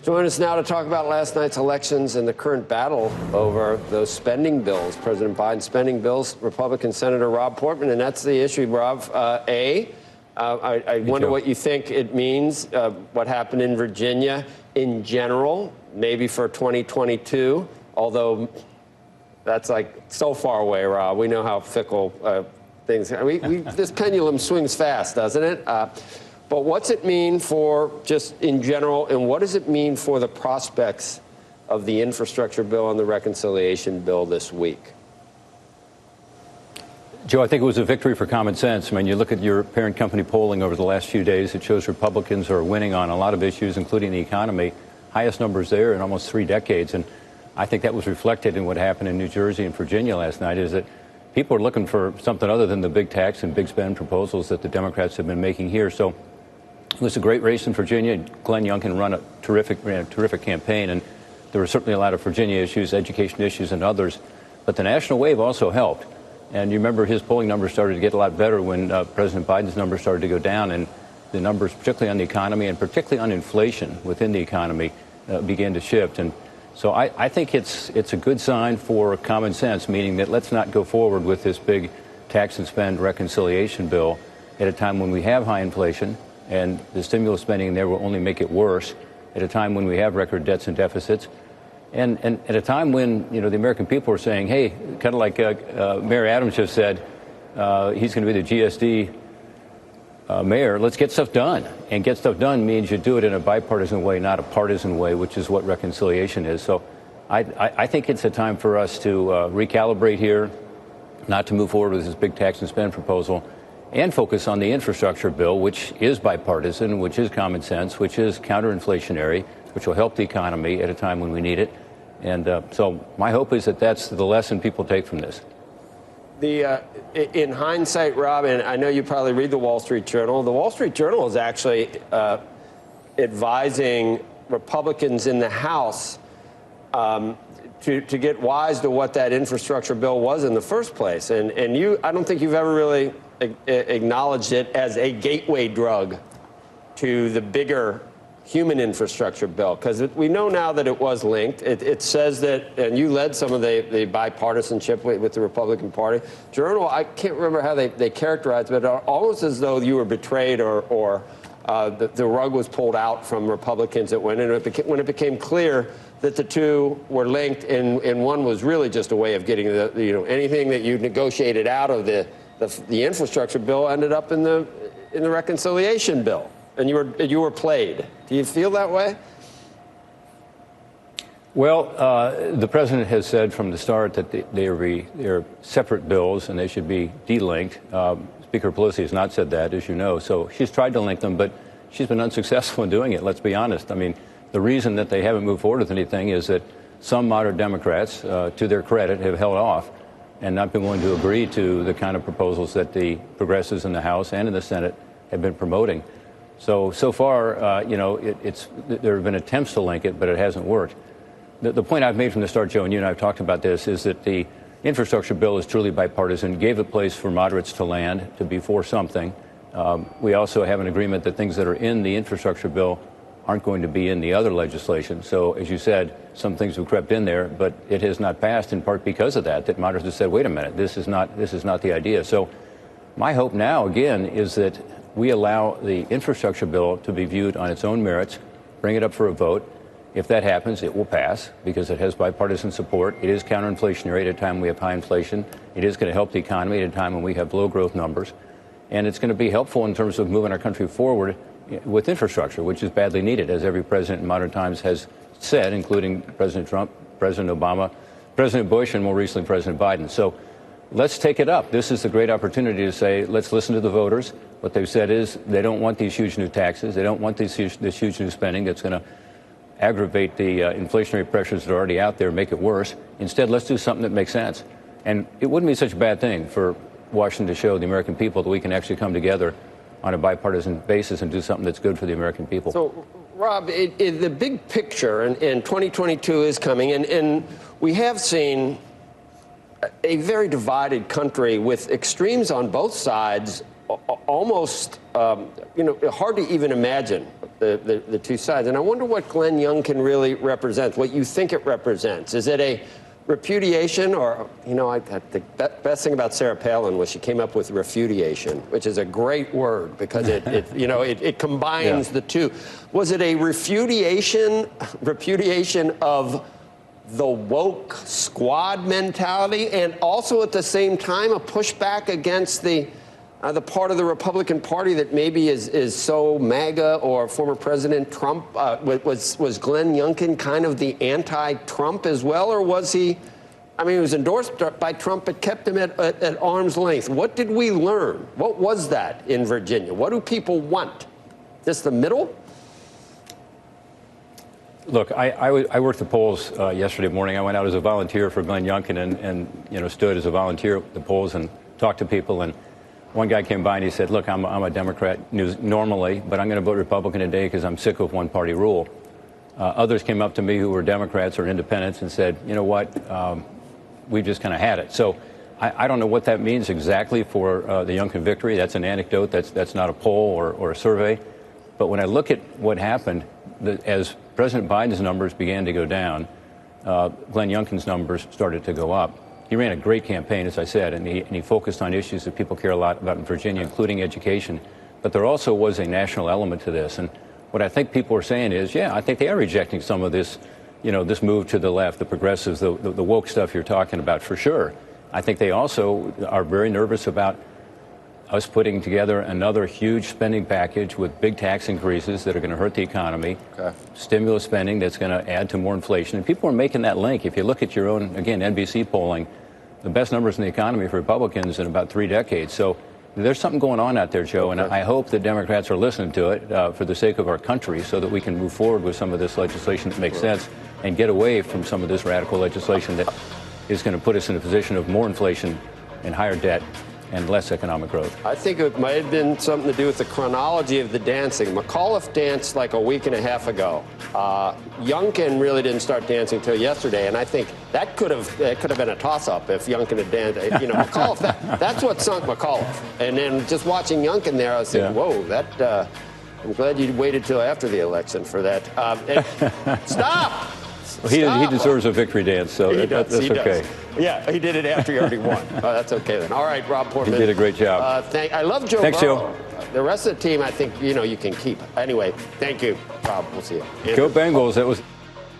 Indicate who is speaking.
Speaker 1: Join us now to talk about last night's elections and the current battle over those spending bills, President Biden's spending bills, Republican Senator Rob Portman. And that's the issue, Rob. I wonder what you think it means, what happened in Virginia in general, maybe for 2022, although that's like so far away, Rob. We know how fickle things are. This pendulum swings fast, doesn't it? But what's it mean for just in general, and what does it mean for the prospects of the infrastructure bill and the reconciliation bill this week?
Speaker 2: Joe, I think it was a victory for common sense. I mean, you look at your parent company polling over the last few days, it shows Republicans are winning on a lot of issues, including the economy. Highest numbers there in almost 3 decades. And I think that was reflected in what happened in New Jersey and Virginia last night, is that people are looking for something other than the big tax and big spend proposals that the Democrats have been making here. So it was a great race in Virginia. Glenn Youngkin ran a terrific campaign, and there were certainly a lot of Virginia issues, education issues, and others. But the national wave also helped. And you remember his polling numbers started to get a lot better when President Biden's numbers started to go down, and the numbers, particularly on the economy and particularly on inflation within the economy, began to shift. And so I think it's a good sign for common sense, meaning that let's not go forward with this big tax and spend reconciliation bill at a time when we have high inflation, and the stimulus spending there will only make it worse, at a time when we have record debts and deficits, and at a time when, you know, the American people are saying, hey, kind of like Mayor Adams just said, he's going to be the GSD mayor, let's get stuff done. And get stuff done means you do it in a bipartisan way, not a partisan way, which is what reconciliation is. So I think it's a time for us to recalibrate here, not to move forward with this big tax and spend proposal, and focus on the infrastructure bill, which is bipartisan, which is common sense, which is counterinflationary, which will help the economy at a time when we need it. And so my hope is that that's the lesson people take from this.
Speaker 1: In hindsight, Rob, and I know you probably read the Wall Street Journal, the Wall Street Journal is actually advising Republicans in the House to get wise to what that infrastructure bill was in the first place. And I don't think you've ever really acknowledged it as a gateway drug to the bigger human infrastructure bill, because we know now that it was linked. It says that, and you led some of the bipartisanship with the Republican Party. Journal, I can't remember how they characterized it, but almost as though you were betrayed or the rug was pulled out from Republicans that went in. When it became clear that the two were linked, and one was really just a way of getting anything that you negotiated out of the infrastructure bill ended up in the reconciliation bill, and you were played. Do you feel that way?
Speaker 2: Well, the president has said from the start that they're separate bills and they should be delinked. Speaker Pelosi has not said that, as you know. So she's tried to link them, but she's been unsuccessful in doing it. Let's be honest. I mean, the reason that they haven't moved forward with anything is that some moderate Democrats, to their credit, have held off and not been willing to agree to the kind of proposals that the progressives in the House and in the Senate have been promoting. So far, there have been attempts to link it, but it hasn't worked. The point I've made from the start, Joe, and you and I have talked about this, is that the infrastructure bill is truly bipartisan, gave a place for moderates to land, to be for something. We also have an agreement that things that are in the infrastructure bill aren't going to be in the other legislation. So, as you said, some things have crept in there, but it has not passed in part because of that moderates have said, wait a minute, this is not the idea. So my hope now, again, is that we allow the infrastructure bill to be viewed on its own merits, bring it up for a vote. If that happens, it will pass because it has bipartisan support. It is counterinflationary at a time we have high inflation. It is going to help the economy at a time when we have low growth numbers. And it's going to be helpful in terms of moving our country forward with infrastructure, which is badly needed, as every president in modern times has said, including President Trump, President Obama, President Bush, and more recently President Biden. So let's take it up. This is a great opportunity to say, let's listen to the voters. What they've said is they don't want these huge new taxes. They don't want this huge new spending that's going to aggravate the inflationary pressures that are already out there, make it worse. Instead, let's do something that makes sense. And it wouldn't be such a bad thing for Washington to show the American people that we can actually come together on a bipartisan basis and do something that's good for the American people.
Speaker 1: So, Rob, the big picture, and 2022 is coming, and we have seen a very divided country with extremes on both sides, almost, hard to even imagine the two sides. And I wonder what Glenn Youngkin really represents, what you think it represents. Is it a repudiation, or, the best thing about Sarah Palin was she came up with refudiation, which is a great word because it combines the two. Was it a repudiation of the woke squad mentality, and also at the same time a pushback against the part of the Republican Party that maybe is so MAGA or former President Trump? Was Glenn Youngkin kind of the anti-Trump as well, or was he? I mean, he was endorsed by Trump, but kept him at arm's length. What did we learn? What was that in Virginia? What do people want? Just the middle?
Speaker 2: Look, I worked the polls yesterday morning. I went out as a volunteer for Glenn Youngkin and stood as a volunteer at the polls and talked to people. And one guy came by and he said, look, I'm a Democrat normally, but I'm going to vote Republican today because I'm sick of one-party rule. Others came up to me who were Democrats or independents and said, you know what, we've just kind of had it. So I don't know what that means exactly for the Youngkin victory. That's an anecdote. That's not a poll or a survey. But when I look at what happened, as President Biden's numbers began to go down, Glenn Youngkin's numbers started to go up. He ran a great campaign, as I said, and he focused on issues that people care a lot about in Virginia, including education. But there also was a national element to this. And what I think people are saying is, yeah, I think they are rejecting some of this, this move to the left, the progressives, the woke stuff you're talking about, for sure. I think they also are very nervous about us putting together another huge spending package with big tax increases that are going to hurt the economy, stimulus spending that's going to add to more inflation. And people are making that link. If you look at your own, again, NBC polling, the best numbers in the economy for Republicans in about 3 decades. So there's something going on out there, Joe, and I hope that Democrats are listening to it for the sake of our country so that we can move forward with some of this legislation that makes sense and get away from some of this radical legislation that is going to put us in a position of more inflation and higher debt and less economic growth.
Speaker 1: I think it might have been something to do with the chronology of the dancing. McAuliffe danced like a week and a half ago. Youngkin really didn't start dancing until yesterday, and I think that could have been a toss-up if Youngkin had danced. McAuliffe, that's what sunk McAuliffe. And then just watching Youngkin there, I was thinking, whoa, that. I'm glad you waited till after the election for that. Stop.
Speaker 2: Well, he deserves a victory dance, so that's okay.
Speaker 1: Yeah, he did it after he already won. Oh, that's okay then. All right, Rob Portman.
Speaker 2: He did a great job.
Speaker 1: I love Joe
Speaker 2: Thanks,
Speaker 1: Burrow.
Speaker 2: Joe.
Speaker 1: The rest of the team, I think, you can keep. Anyway, thank you, Rob. We'll see you.
Speaker 2: Go Bengals. That was.